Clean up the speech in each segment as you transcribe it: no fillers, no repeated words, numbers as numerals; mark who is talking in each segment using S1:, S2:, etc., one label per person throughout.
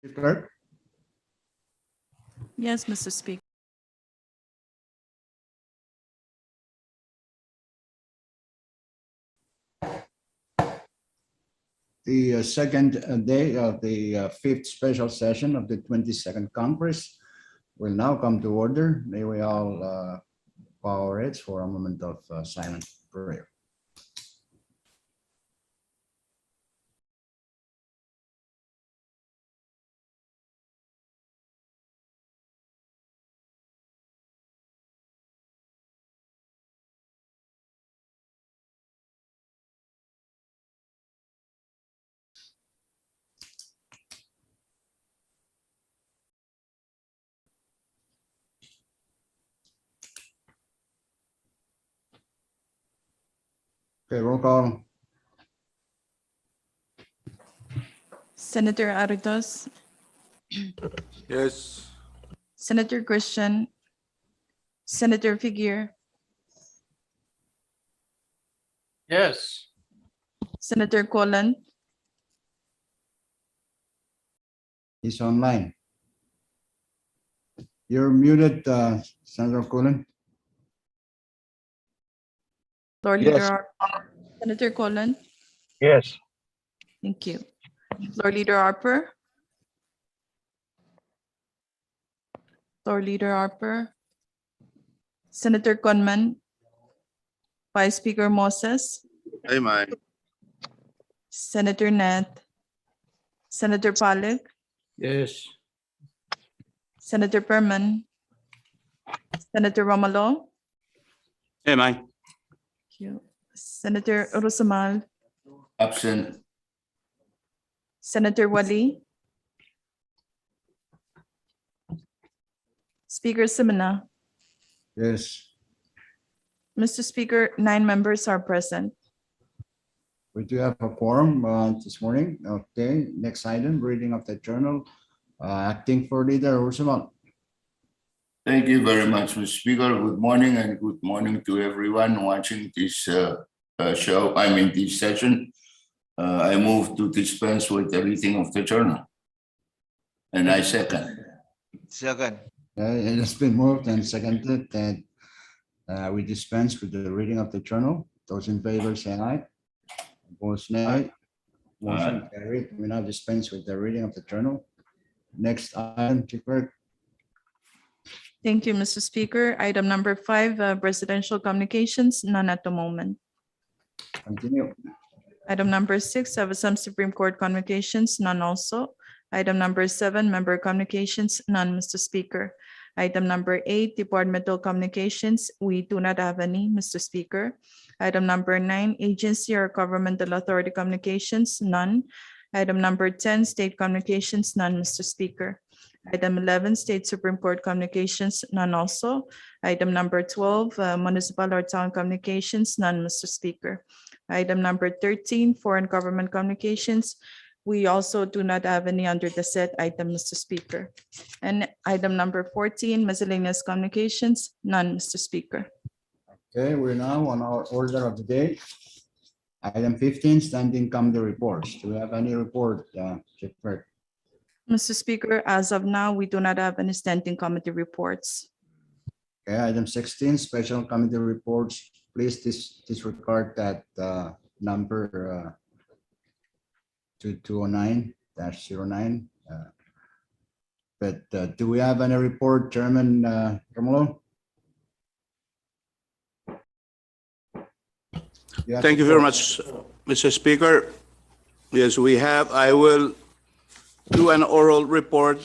S1: Clerk?
S2: Yes, Mr. Speaker.
S1: The second day of the fifth special session of the 22nd Congress will now come to order. May we all bow our heads for a moment of silent prayer. Okay, roll call.
S2: Senator Aritos,
S3: Yes.
S2: Senator Christian, Senator Figueroa,
S3: Yes.
S2: Senator Colon,
S1: He's online. You're muted, Senator Cullen.
S2: Floor
S3: Yes.
S2: Leader Senator Colon.
S3: Yes.
S2: Thank you. Floor Leader Harper. Floor Leader Harper. Senator Conman. Vice Speaker Moses.
S3: Hey, Mike.
S2: Senator Net. Senator Pollack.
S3: Yes.
S2: Senator Perman. Senator Romalo.
S3: Hey, Mike.
S2: Thank you. Senator Urusamal.
S3: Absent.
S2: Senator Wali. Speaker Simina.
S1: Yes,
S2: Mr. Speaker, 9 members are present.
S1: we do have a quorum this morning. Okay, next item, reading of the journal. Acting for Leader Roosevelt.
S4: Thank you very much, Mr. Speaker. Good morning and good morning to everyone watching this this session. I move to dispense with the reading of the journal. And I second.
S3: Second.
S1: It has been moved and seconded that we dispense with the reading of the journal. Those in favor say aye. Opposed, nay. Motion carried. We now dispense with the reading of the journal. Next item, Chief Clerk.
S2: Thank you, Mr. Speaker. Item number 5, presidential communications, none at the moment.
S1: Continue.
S2: Item number 6, CFSM Supreme Court communications, none also. Item number 7, member communications, none, Mr. Speaker. Item number 8, departmental communications, we do not have any, Mr. Speaker. Item number 9, agency or governmental authority communications, none. Item number 10, state communications, none, Mr. Speaker. Item 11, State Supreme Court communications, none also. Item number 12, municipal or town communications, none, Mr. Speaker. Item number 13, foreign government communications. We also do not have any under the said item, Mr. Speaker. And item number 14, miscellaneous communications, none, Mr. Speaker.
S1: Okay, we're now on our order of the day. Item 15, standing committee reports. Do we have any report, Chief Clerk?
S2: Mr. Speaker, as of now, we do not have any standing committee reports.
S1: Okay, item 16, special committee reports. Please disregard that number 2209-09. But do we have any report, Chairman Romulo?
S5: Thank you very much, Mr. Speaker. Yes, we have. I will do an oral report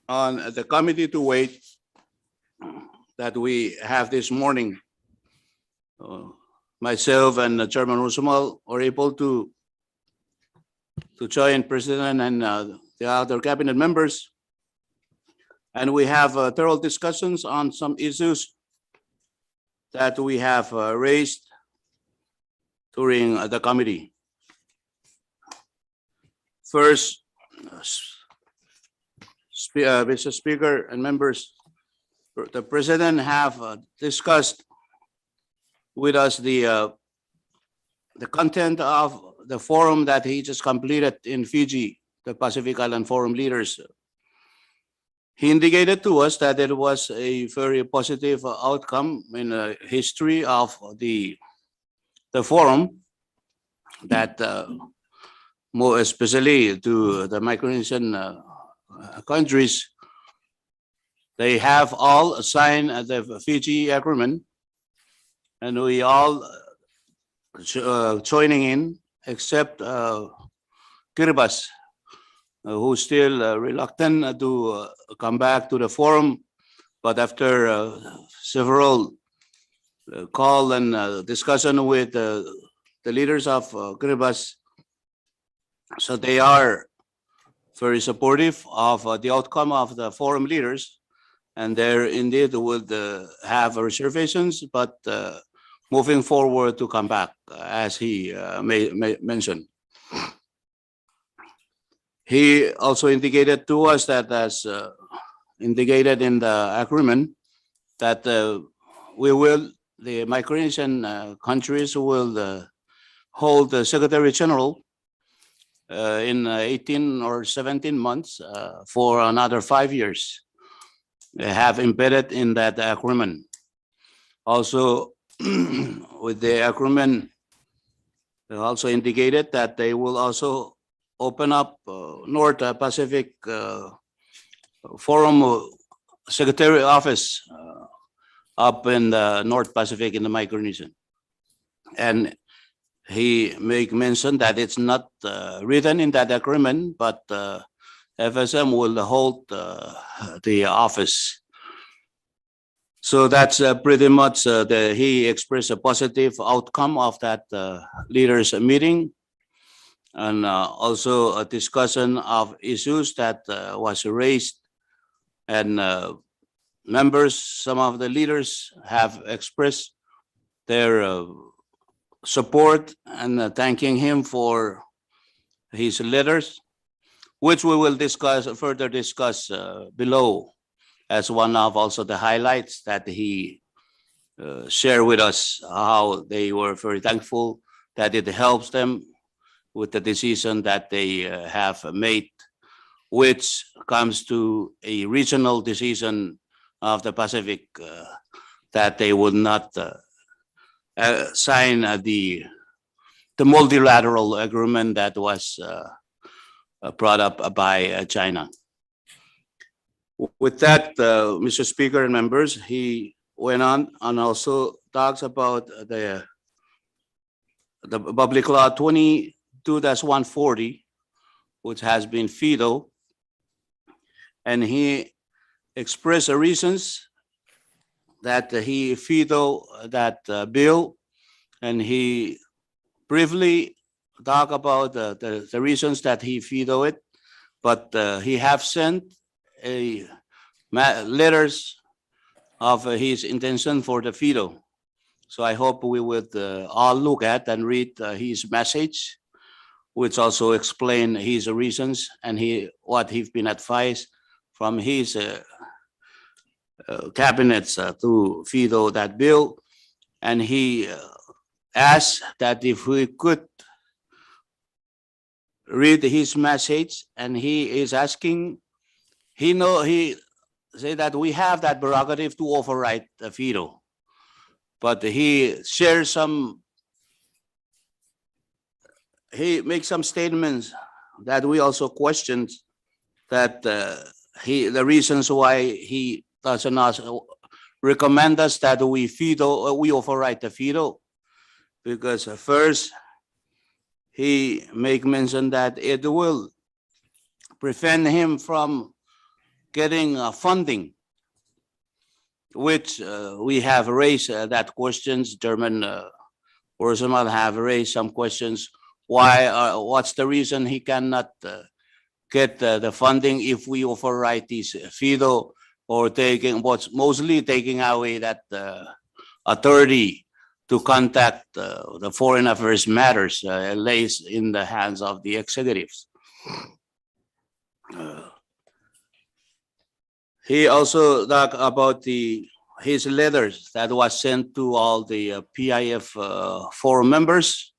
S5: on the committee to wait that we have this morning. Myself and Chairman Roosevelt are able to join President and the other cabinet members. And we have thorough discussions on some issues that we have raised during the committee. First, Mr. Speaker and members, the President have discussed with us the content of the forum that he just completed in Fiji the Pacific Island Forum leaders. He indicated to us that it was a very positive outcome in the history of the forum, that more especially to the Micronesian countries, they have all signed the Fiji Agreement, and we all joining in, except Kiribati, who's still reluctant to come back to the forum. But after several call and discussion with the leaders of Kiribati, so they are very supportive of the outcome of the forum leaders, and there indeed would have reservations, but moving forward to come back, as he mentioned. He also indicated to us that, as indicated in the agreement, that the Micronesian countries will hold the Secretary General in 18 or 17 months for another 5 years. They have embedded in that agreement. Also, with the agreement, they also indicated that they will also open up North Pacific Forum Secretary Office up in the North Pacific in the Micronesian. And he make mention that it's not written in that agreement, but FSM will hold the office. So that's pretty much he expressed a positive outcome of that leaders meeting, and also a discussion of issues that was raised, and members, some of the leaders have expressed their support and thanking him for his letters, which we will further discuss below, as one of also the highlights that he shared with us, how they were very thankful that it helps them with the decision that they have made, which comes to a regional decision of the Pacific, that they would not sign the multilateral agreement that was brought up by China. With that, Mr. Speaker and members, he went on and also talks about the Public Law 22-140, which has been vetoed, and he expressed the reasons that he vetoed that bill, and he briefly talked about the reasons that he vetoed it, but he have sent letters of his intention for the veto. So I hope we would all look at and read his message, which also explain his reasons and what he's been advised from his cabinets to veto that bill. And he asked that if we could read his message, and he is asking, he said that we have that prerogative to override the veto, but he shares he makes some statements that we also questioned, that the reasons why he does not recommend us that we override the veto, because first he make mention that it will prevent him from getting funding, which we have raised that questions. German personnel have raised some questions. Why? What's the reason he cannot get the funding if we override this veto, or mostly taking away that authority to contact the foreign affairs matters lays in the hands of the executives. He also talked about his letters that was sent to all the PIF forum members,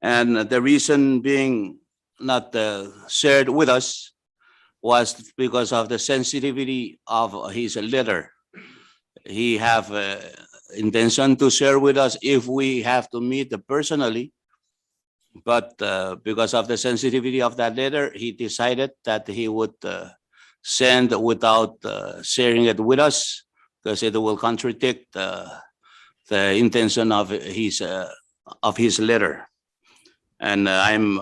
S5: and the reason being not shared with us was because of the sensitivity of his letter. He have intention to share with us if we have to meet personally, but because of the sensitivity of that letter, he decided that he would send without sharing it with us because it will contradict the intention of his letter. And I'm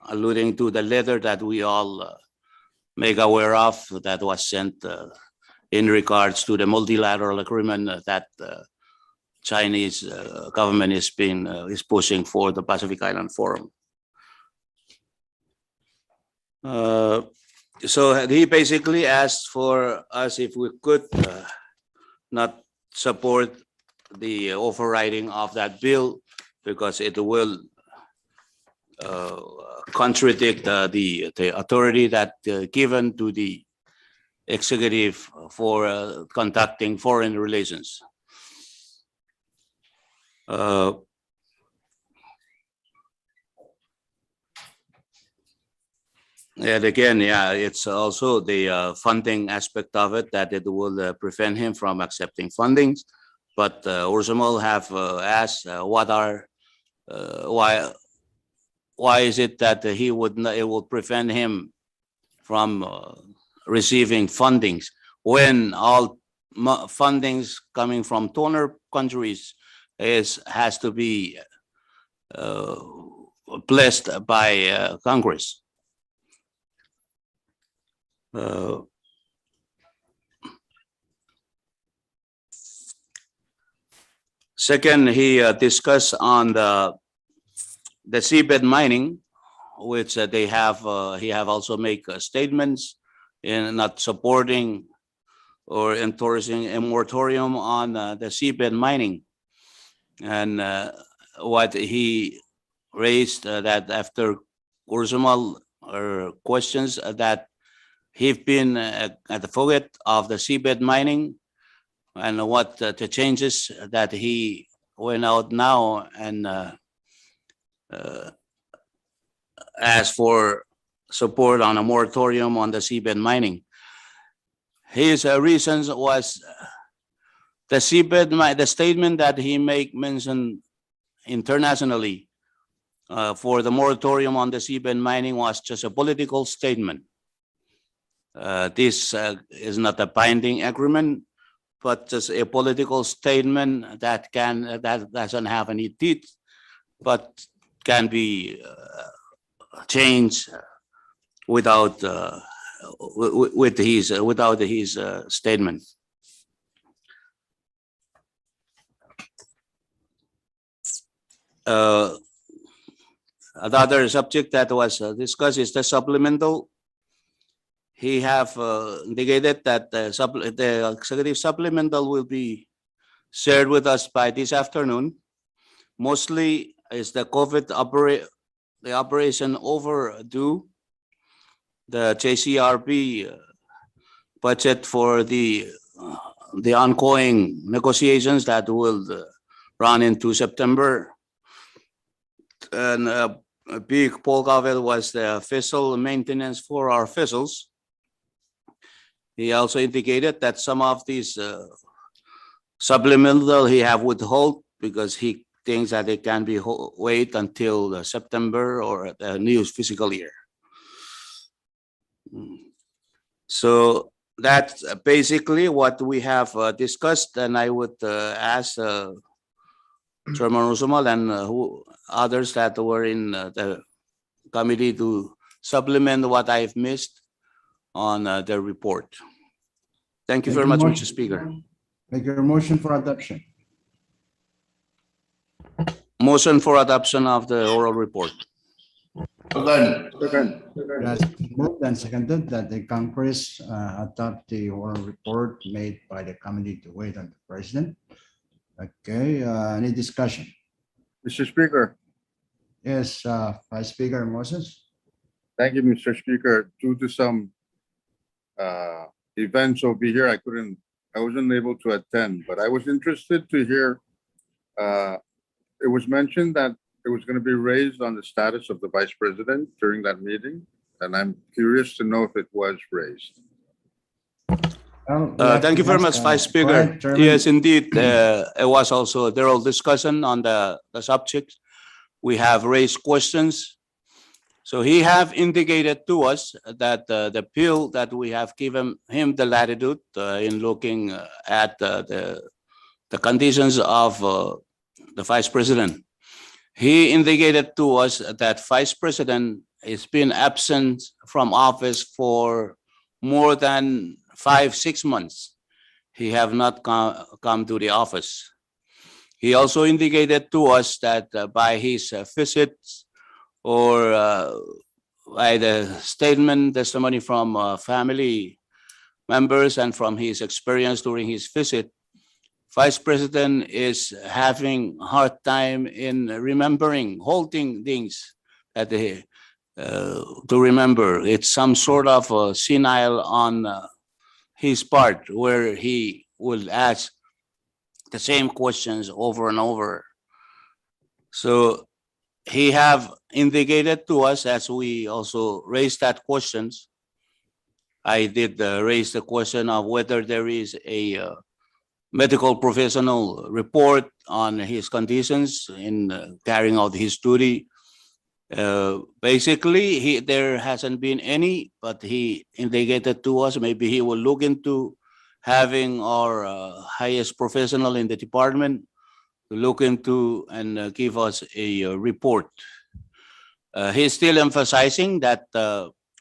S5: alluding to the letter that we all make aware of that was sent in regards to the multilateral agreement that Chinese government is pushing for the Pacific Island Forum. So he basically asked for us if we could not support the overriding of that bill because it will contradict the authority that given to the executive for conducting foreign relations. And again, yeah, it's also the funding aspect of it that it will prevent him from accepting fundings. But Ursumal have asked what are why is it that he would not, it will prevent him from receiving fundings when all fundings coming from donor countries has to be blessed by Congress. Second, he discussed on the seabed mining, which they have. He have also make statements in not supporting or endorsing a moratorium on the seabed mining, and what he raised that after Ursumal questions that he's been at the forget of the seabed mining and what the changes that he went out now and asked for support on a moratorium on the seabed mining. His reasons was the seabed, the statement that he mentioned internationally for the moratorium on the seabed mining was just a political statement. This is not a binding agreement, but just a political statement that doesn't have any teeth, but can be changed without without his statement. Another subject that was discussed is the supplemental. He have indicated that the executive supplemental will be shared with us by this afternoon. Mostly is the COVID operation overdue. The JCRB budget for the ongoing negotiations that will run into September. And a big bulk of it was the vessel maintenance for our vessels. He also indicated that some of these supplemental he have withhold because he thinks that it can be wait until September or the new fiscal year. So that's basically what we have discussed, and I would ask Chairman Ursumal and others that were in the committee to supplement what I've missed on the report. Thank you very much, Mr. Speaker.
S1: Make your motion for adoption.
S5: Motion for adoption of the oral report.
S1: That's moved and seconded that the Congress adopt the oral report made by the committee to wait on the president. Okay, any discussion?
S6: Mr. Speaker,
S1: Yes, Vice Speaker Moses.
S6: thank you, Mr. Speaker. Due to some events over here, I wasn't able to attend, but I was interested to hear, it was mentioned that it was going to be raised on the status of the vice president during that meeting, and I'm curious to know if it was raised.
S1: Well, we have
S5: Thank
S1: to
S5: you very
S1: ask,
S5: much, Vice
S1: go
S5: Speaker.
S1: ahead, Chairman.
S5: Yes, indeed. It was also a thorough discussion on the subject. We have raised questions. So he have indicated to us that the bill that we have given him the latitude in looking at the conditions of the Vice President. He indicated to us that Vice President has been absent from office for more than 5-6 months. He have not come to the office. He also indicated to us that by his visits or by the testimony from family members and from his experience during his visit, Vice President is having a hard time in remembering, holding things that to remember. It's some sort of senile on his part where he will ask the same questions over and over. So he have indicated to us, as we also raised that questions, I did raise the question of whether there is a medical professional report on his conditions in carrying out his duty. Basically, there hasn't been any, but he indicated to us maybe he will look into having our highest professional in the department to look into and give us a report. He's still emphasizing that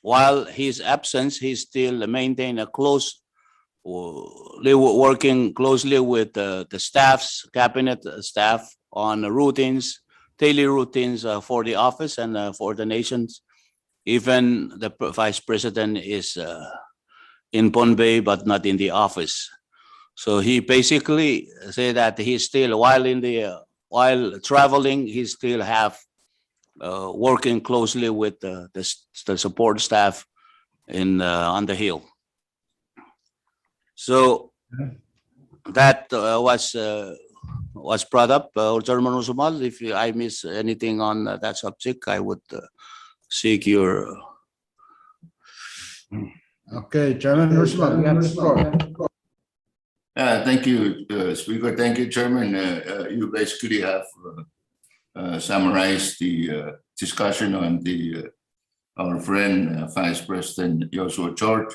S5: while his absence, he still maintain a close, working closely with the staffs, cabinet staff on routines, daily routines for the office and for the nations. Even the Vice President is in Bombay, but not in the office. So he basically said that he's still, while traveling, he still have working closely with the support staff on the Hill. So that was brought up. Chairman Usumal, if I miss anything on that subject, I would seek your.
S1: Okay, Chairman Usumal, you have the floor.
S4: Thank you, Speaker. Thank you, Chairman. You basically have summarized the discussion on our friend Vice President Joshua George.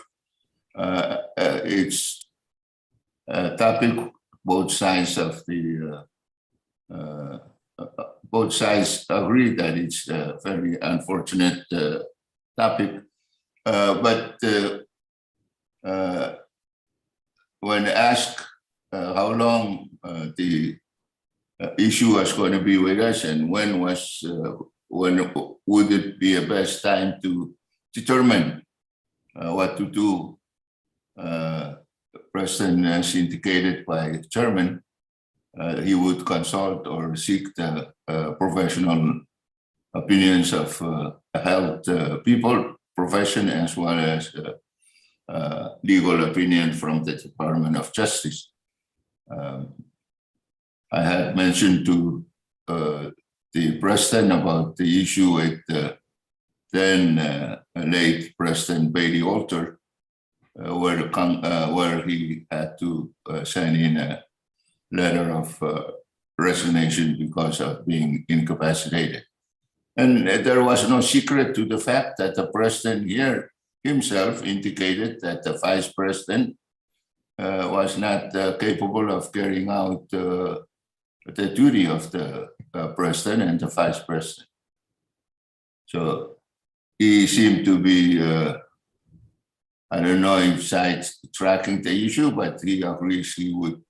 S4: It's a topic both sides agree that it's a very unfortunate topic, but when asked how long the issue was going to be with us and when would it be a best time to determine what to do, President has indicated by the Chairman, he would consult or seek the professional opinions of health people, profession, as well as legal opinion from the Department of Justice. I had mentioned to the President about the issue with then late President Bailey Alter, where he had to send in a letter of resignation because of being incapacitated. And there was no secret to the fact that the President here himself indicated that the Vice President was not capable of carrying out the duty of the President and the Vice President. So he seemed to be, I don't know if sides tracking the issue, but he agrees he would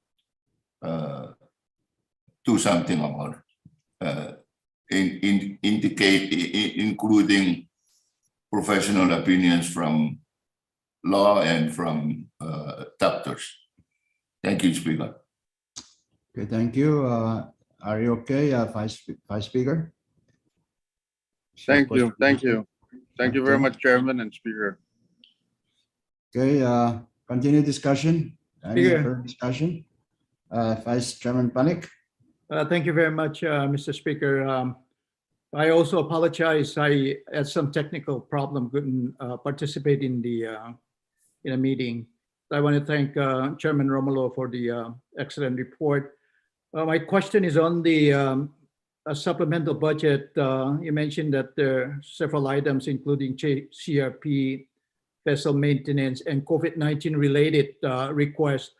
S4: do something about it, including professional opinions from law and from doctors. Thank you, Speaker.
S1: Okay, thank you. Are you okay, Vice Speaker?
S6: Thank you. Thank you. Thank you very
S1: Okay.
S6: much, Chairman and Speaker.
S1: Okay, continue discussion. Any
S7: Speaker.
S1: further discussion? Vice Chairman Panik?
S7: Thank you very much, Mr. Speaker. I also apologize. I had some technical problem, couldn't participate in a meeting. I want to thank Chairman Romulo for the excellent report. My question is on the supplemental budget. You mentioned that there are several items, including CRP, vessel maintenance, and COVID-19 related requests.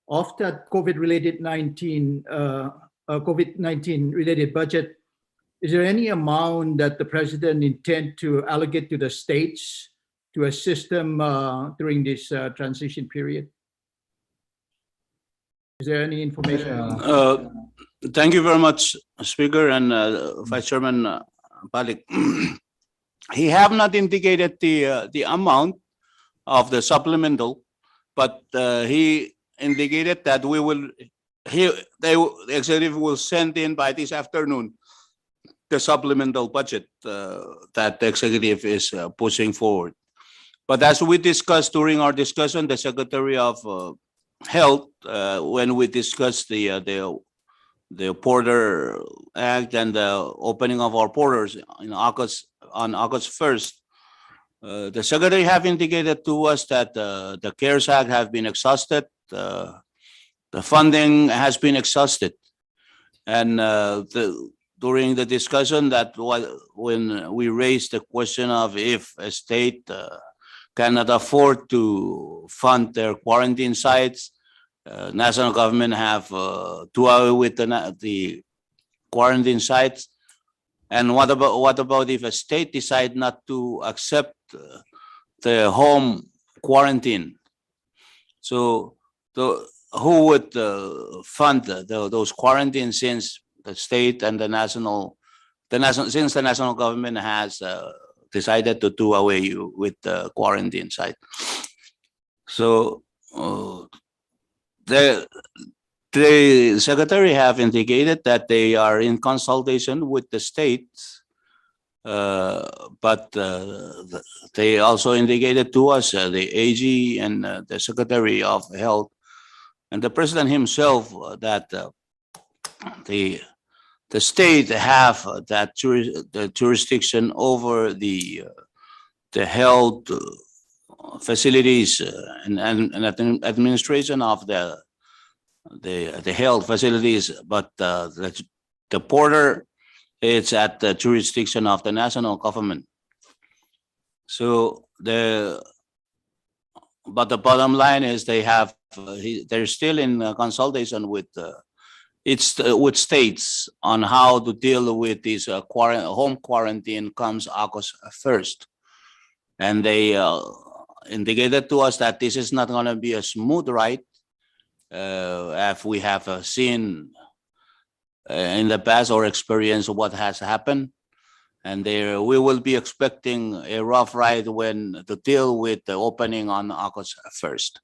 S7: Of that COVID-19 related budget, is there any amount that the president intend to allocate to the states to assist them during this transition period? Is there any information?
S5: Thank you very much, Speaker and Vice Chairman Balik. He have not indicated the amount of the supplemental, but he indicated that the executive will send in by this afternoon the supplemental budget that the executive is pushing forward. But as we discussed during our discussion, the Secretary of Health, when we discussed the Border Act and the opening of our borders on August 1st, the Secretary have indicated to us that the CARES Act have been exhausted, the funding has been exhausted, and during the discussion that when we raised the question of if a state cannot afford to fund their quarantine sites, national government have do away with the quarantine sites. And what about if a state decide not to accept the home quarantine? So who would fund those quarantines, since the state and the national government has decided to do away with the quarantine site? So the Secretary have indicated that they are in consultation with the states, but they also indicated to us, the AG and the Secretary of Health and the President himself, that the state have that the jurisdiction over the health facilities and administration of the health facilities, but the border, it's at the jurisdiction of the national government. So but the bottom line is they're still in consultation with states on how to deal with this home quarantine comes August 1st. And they indicated to us that this is not going to be a smooth ride, if we have seen in the past or experienced what has happened. And we will be expecting a rough ride to deal with the opening on August 1st.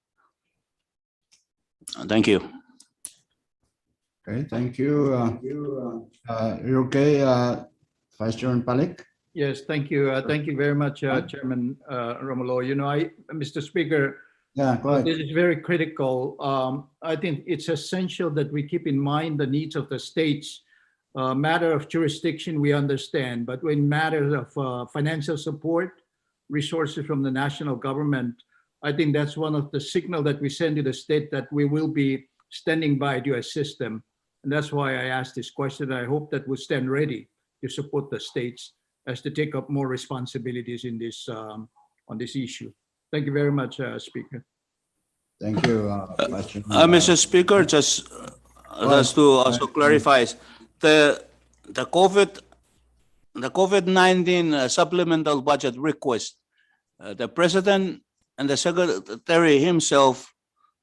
S5: Thank you.
S1: Okay, thank you. You okay, Vice Chairman Balik?
S7: Yes, thank you. Thank you very much, Chairman Romulo. Mr. Speaker,
S1: Yeah, go ahead.
S7: this is very critical. I think it's essential that we keep in mind the needs of the states. Matter of jurisdiction, we understand, but when matters of financial support, resources from the national government, I think that's one of the signal that we send to the state that we will be standing by to assist them. And that's why I asked this question. I hope that we'll stand ready to support the states as to take up more responsibilities in this on this issue. Thank you very much, Speaker.
S1: Thank you, Vice Chairman.
S5: Mr. Speaker, just to also clarify, the COVID-19 supplemental budget request, the President and the Secretary himself,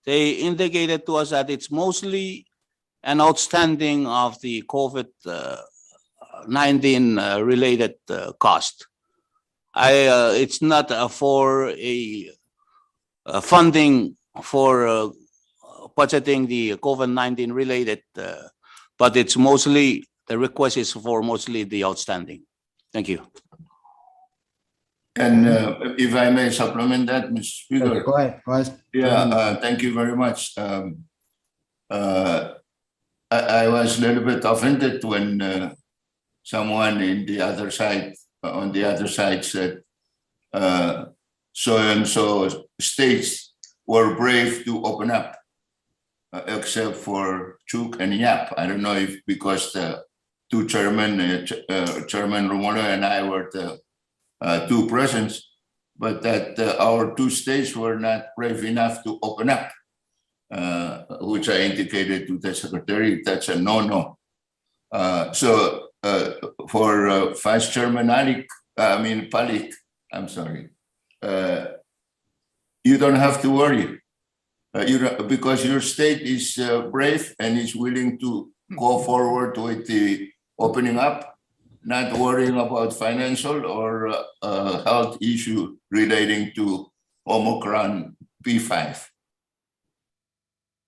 S5: they indicated to us that it's mostly an outstanding of the COVID-19 related cost. It's not for a funding for budgeting the COVID-19 related, but it's mostly, the request is for mostly the outstanding. Thank you.
S4: And if I may supplement that, Mr. Speaker.
S1: Go ahead.
S4: Yeah, thank you very much. I was a little bit offended when someone in the other side, on the other side said, so and so states were brave to open up, except for Chuk and Yap. I don't know if because the two chairmen, Chairman Romulo and I were the two presidents, but that our two states were not brave enough to open up, which I indicated to the secretary, that's a no-no. So for Vice Chairman Palik, I'm sorry, you don't have to worry. Because your state is brave and is willing to go forward with the opening up, not worrying about financial or health issue relating to Omicron P5.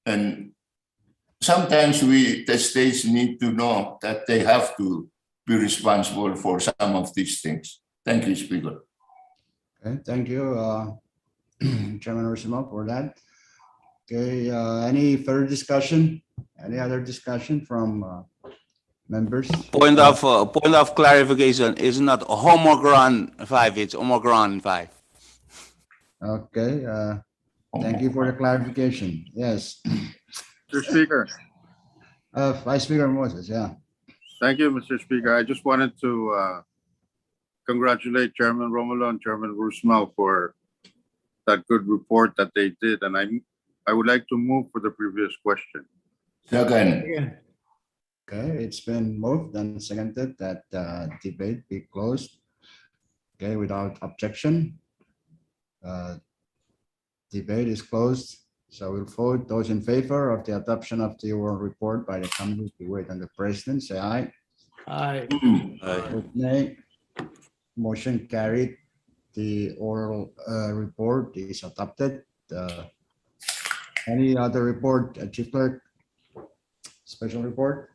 S4: And sometimes the states need to know that they have to be responsible for some of these things. Thank you, Speaker.
S1: Okay, thank you, Chairman Rosimel, for that. Okay, any further discussion? Any other discussion from members?
S3: Point of clarification, it's not Omicron 5, it's Omicron 5.
S1: Okay, thank you for the clarification. Yes.
S6: Mr. Speaker,
S1: Vice Speaker Moses, yeah.
S6: thank you, Mr. Speaker. I just wanted to congratulate Chairman Romulo and Chairman Roosmel for that good report that they did. And I would like to move for the previous question.
S4: Second.
S7: Yeah.
S1: Okay, it's been moved and seconded that debate be closed. Okay, without objection. Debate is closed. So we'll vote those in favor of the adoption of the oral report by the committee to wait on the president, say aye.
S7: Aye.
S1: Vote nay. Motion carried. The oral report is adopted. Any other report, Chief Clerk? Special report?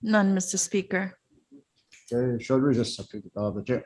S2: None, Mr. Speaker.
S1: Okay, short recess, subject to the call of the chair.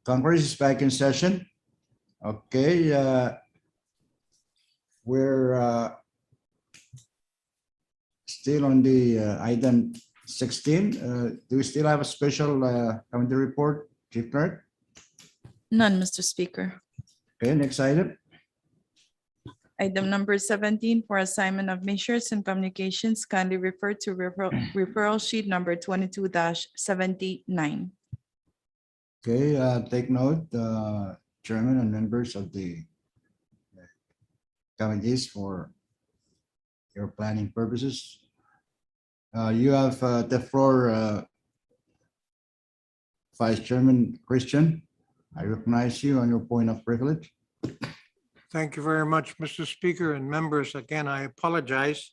S1: Congress is back in session. Okay, we're still on the item 16. Do we still have a special committee report, Chief Clerk?
S2: None, Mr. Speaker.
S1: Okay, next item.
S2: Item number 17 for assignment of measures and communications, kindly refer to referral sheet number 22-79.
S1: Okay, take note, Chairman and members of the committees for your planning purposes. You have the floor, Vice Chairman Christian. I recognize you on your point of privilege.
S8: Thank you very much, Mr. Speaker and members. Again, I apologize.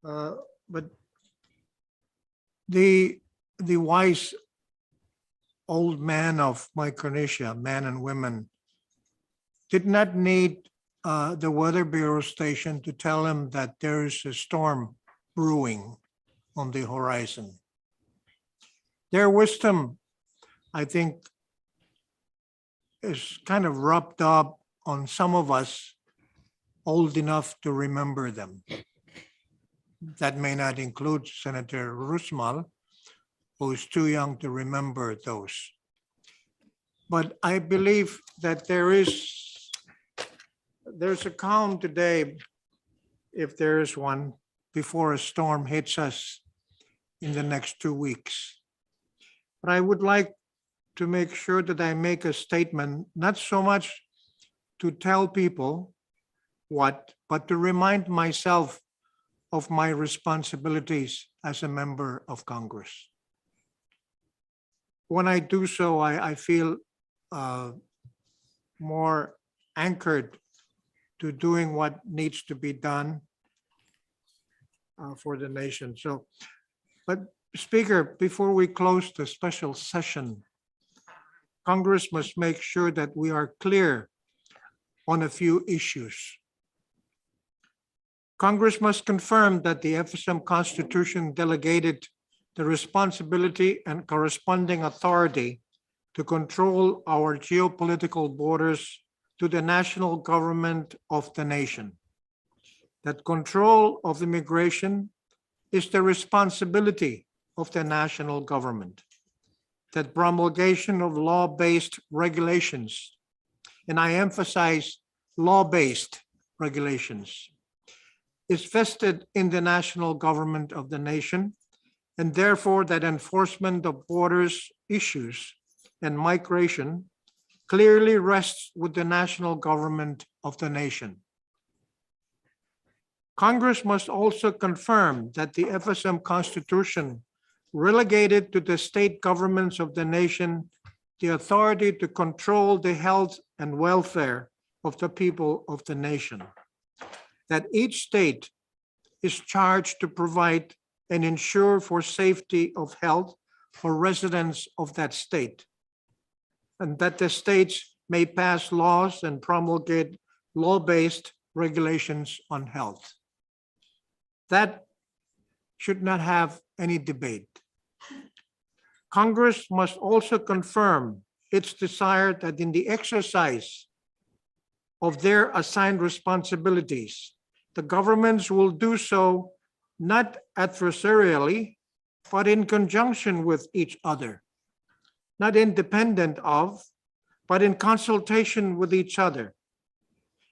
S8: But the wise old man of Micronesia, men and women, did not need the Weather Bureau station to tell him that there is a storm brewing on the horizon. Their wisdom, I think, is kind of rubbed up on some of us old enough to remember them. That may not include Senator Rusmal, who is too young to remember those. But I believe that there's a calm today, if there is one, before a storm hits us in the next 2 weeks. But I would like to make sure that I make a statement, not so much to tell people what, but to remind myself of my responsibilities as a member of Congress. When I do so, I feel more anchored to doing what needs to be done for the nation. So, but Speaker, before we close the special session, Congress must make sure that we are clear on a few issues. Congress must confirm that the FSM Constitution delegated the responsibility and corresponding authority to control our geopolitical borders to the national government of the nation. That control of immigration is the responsibility of the national government. That promulgation of law-based regulations, and I emphasize law-based regulations, is vested in the national government of the nation, and therefore that enforcement of borders issues and migration clearly rests with the national government of the nation. Congress must also confirm that the FSM Constitution relegated to the state governments of the nation the authority to control the health and welfare of the people of the nation. That each state is charged to provide and ensure for safety of health for residents of that state. And that the states may pass laws and promulgate law-based regulations on health. That should not have any debate. Congress must also confirm its desire that in the exercise of their assigned responsibilities, the governments will do so not adversarially, but in conjunction with each other, not independent of, but in consultation with each other,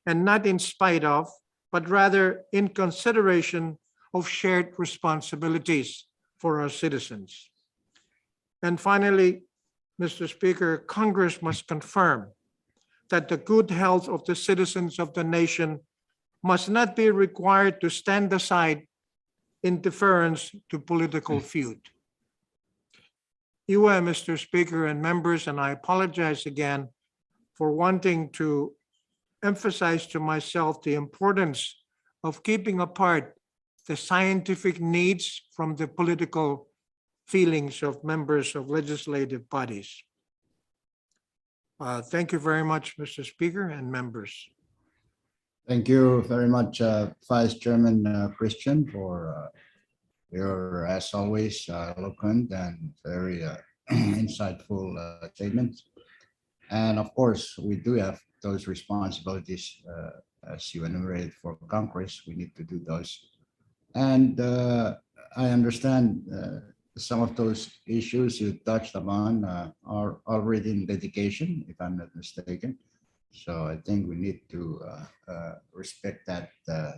S8: and not in spite of, but rather in consideration of shared responsibilities for our citizens. And finally, Mr. Speaker, Congress must confirm that the good health of the citizens of the nation must not be required to stand aside in deference to political feud. You, Mr. Speaker and members, and I apologize again for wanting to emphasize to myself the importance of keeping apart the scientific needs from the political feelings of members of legislative bodies. Thank you very much, Mr. Speaker and members.
S1: Thank you very much, Vice Chairman Christian, for your, as always, eloquent and very insightful statements. And of course, we do have those responsibilities, as you enumerated for Congress, we need to do those. And I understand some of those issues you touched upon are already in litigation, if I'm not mistaken. So I think we need to respect that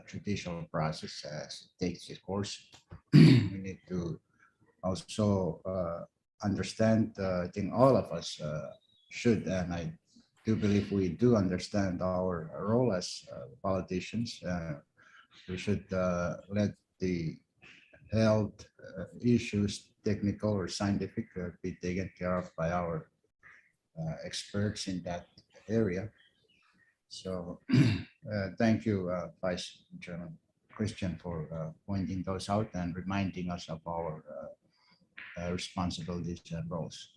S1: judicial process as it takes its course. We need to also understand, I think all of us should, and I do believe we do understand our role as politicians. We should let the health issues, technical or scientific, be taken care of by our experts in that area. So thank you, Vice Chairman Christian, for pointing those out and reminding us of our responsibilities and roles.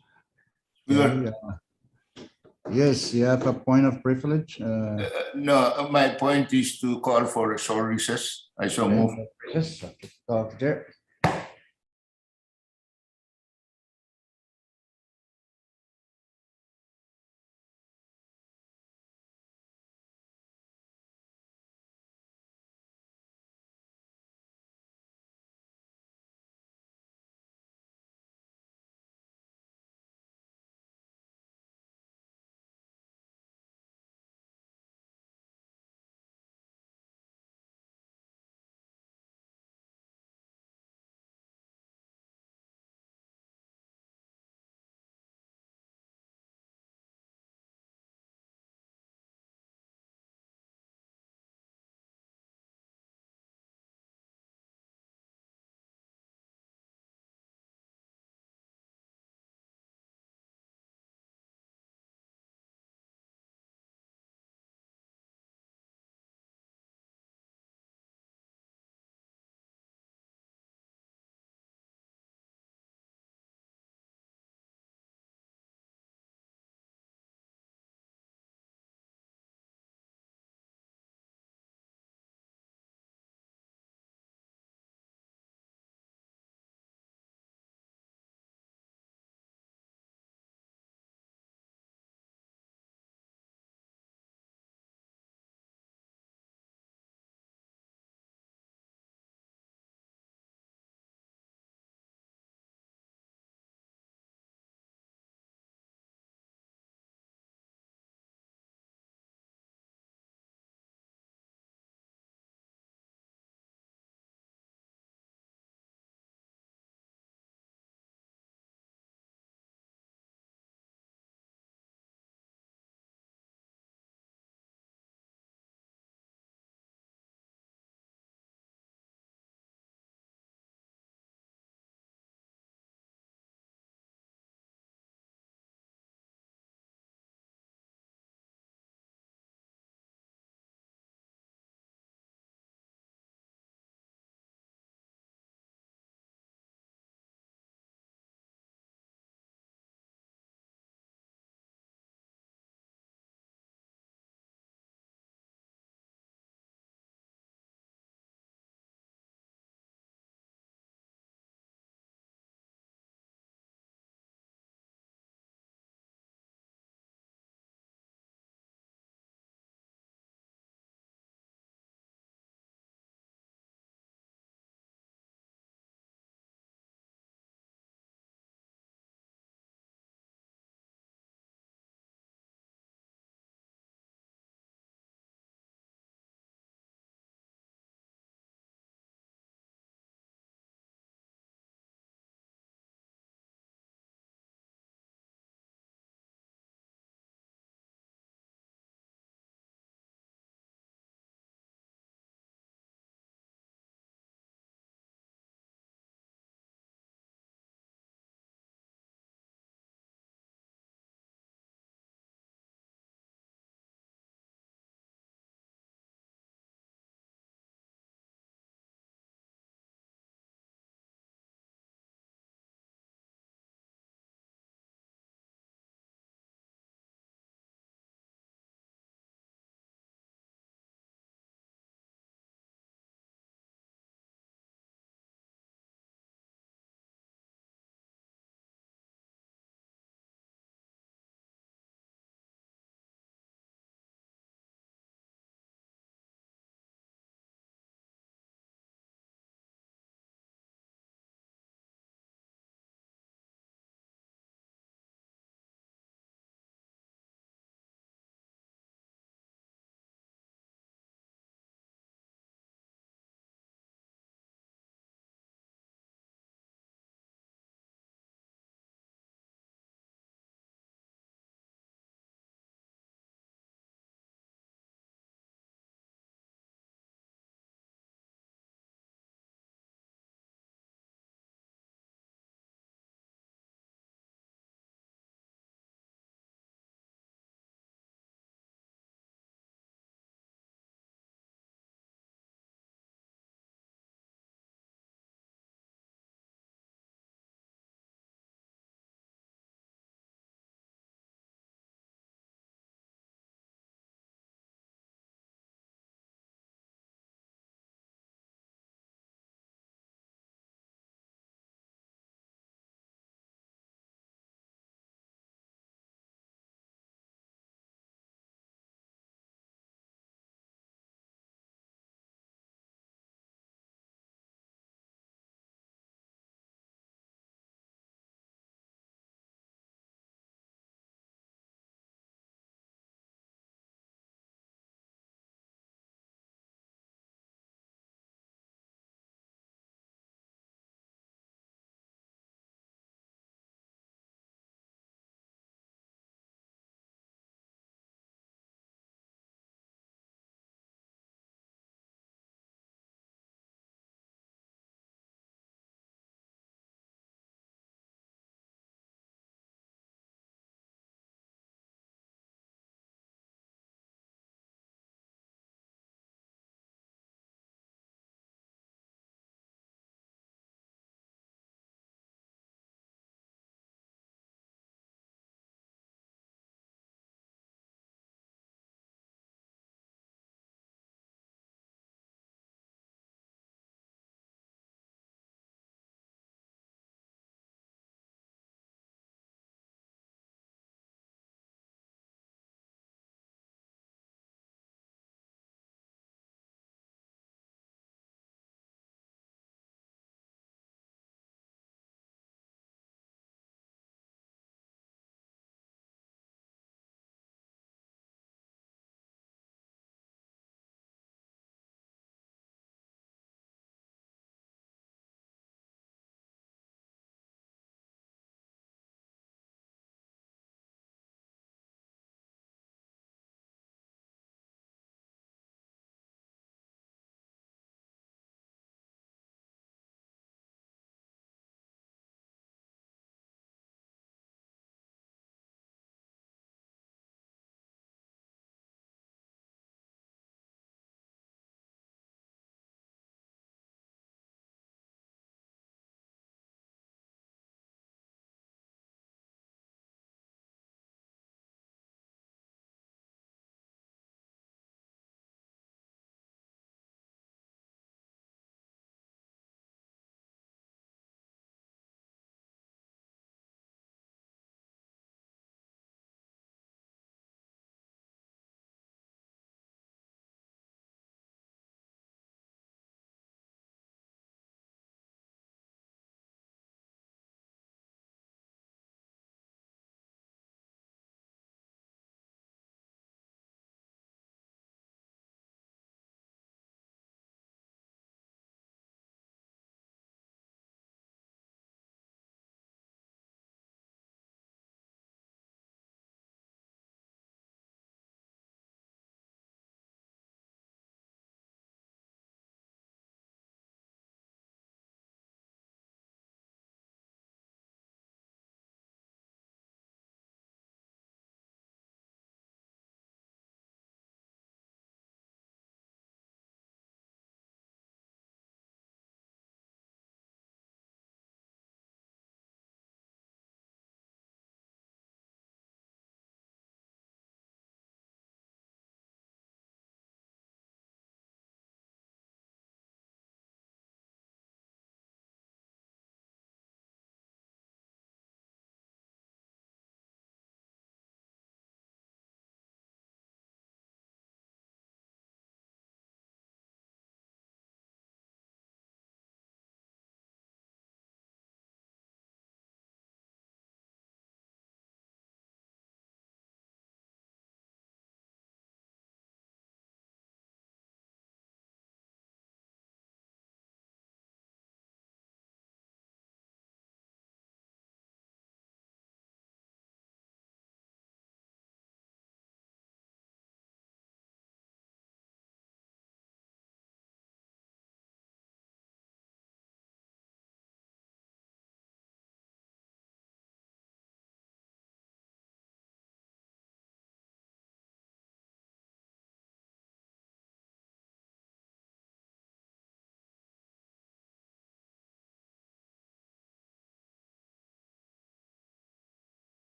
S4: Speaker,
S1: Okay, yes, you have a point of privilege.
S4: no, my point is to call for a short recess. I so move.
S1: Yes, okay.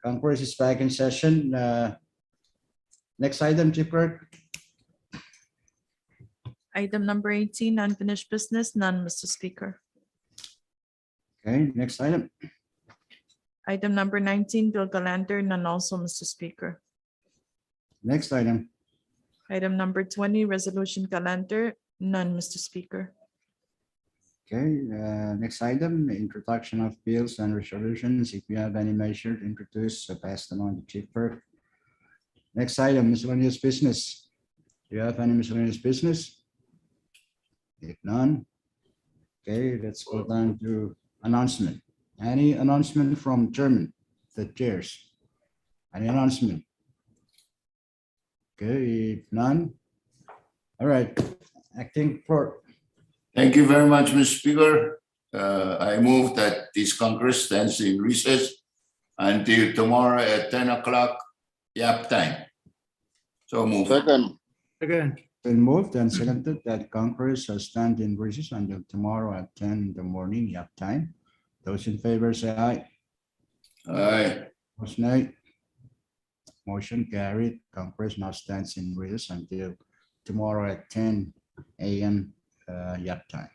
S1: Congress is back in session. Next item, Chief Clerk.
S2: Item number 18, unfinished business, none, Mr. Speaker.
S1: Okay, next item.
S2: Item number 19, bill calendar, none also, Mr. Speaker.
S1: Next item.
S2: Item number 20, resolution calendar, none, Mr. Speaker.
S1: Okay, next item, introduction of bills and resolutions. If you have any measure to introduce, pass them on to Chief Clerk. Next item, miscellaneous business. Do you have any miscellaneous business? If none, okay, let's go down to announcement. Any announcement from Chairman, the chairs? Any announcement? Okay, if none. All right, acting clerk.
S4: Thank you very much, Mr. Speaker. I move that this Congress stands in recess until tomorrow at 10 o'clock Yap time. So move.
S6: Second.
S7: Again,
S1: Been moved and seconded that Congress shall stand in recess until tomorrow at 10 in the morning, Yap time. Those in favor say aye.
S4: Aye.
S1: Opposed, nay. Motion carried. Congress now stands in recess until tomorrow at 10 a.m. Yap time.